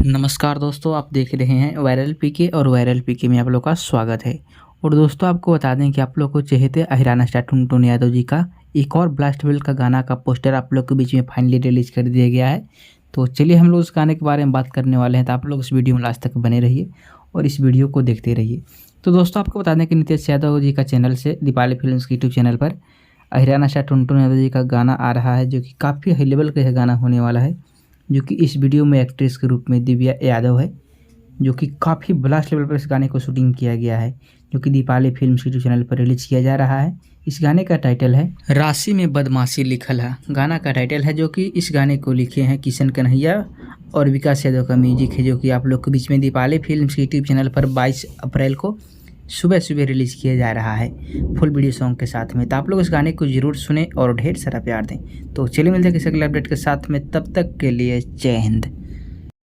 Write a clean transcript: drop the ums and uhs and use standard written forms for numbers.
नमस्कार दोस्तों, आप देख रहे हैं वायरल पीके और वायरल पीके में आप लोग का स्वागत है। और दोस्तों आपको बता दें कि आप लोग को चहेते अहिराना स्टार टुनटुन यादव जी का एक और ब्लास्ट बेल का गाना का पोस्टर आप लोग के बीच में फाइनली रिलीज कर दिया गया है। तो चलिए हम लोग उस गाने के बारे में बात करने वाले हैं, तो आप लोग इस वीडियो में लास्ट तक बने रहिए और इस वीडियो को देखते रहिए। तो दोस्तों आपको बता दें कि नितेश यादव जी का चैनल से दीपाली फिल्म्स के यूट्यूब चैनल पर अहिराना स्टार टुनटुन यादव जी का गाना आ रहा है, जो कि काफ़ी हाई लेवल का यह गाना होने वाला है। जो कि इस वीडियो में एक्ट्रेस के रूप में दिव्या यादव है, जो कि काफ़ी ब्लास्ट लेवल पर इस गाने को शूटिंग किया गया है, जो कि दीपाली फिल्म्स यूट्यूब चैनल पर रिलीज किया जा रहा है। इस गाने का टाइटल है राशि में बदमाशी लिखल है, गाना का टाइटल है। जो कि इस गाने को लिखे हैं किशन कन्हैया और विकास यादव का म्यूजिक है, जो कि आप लोग के बीच में दीपाली फिल्म्स के यूट्यूब चैनल पर 22 अप्रैल को सुबह सुबह रिलीज़ किया जा रहा है फुल वीडियो सॉन्ग के साथ में। तो आप लोग इस गाने को ज़रूर सुने और ढेर सारा प्यार दें। तो चलिए मिलते हैं किसी अगले अपडेट के साथ में, तब तक के लिए जय हिंद।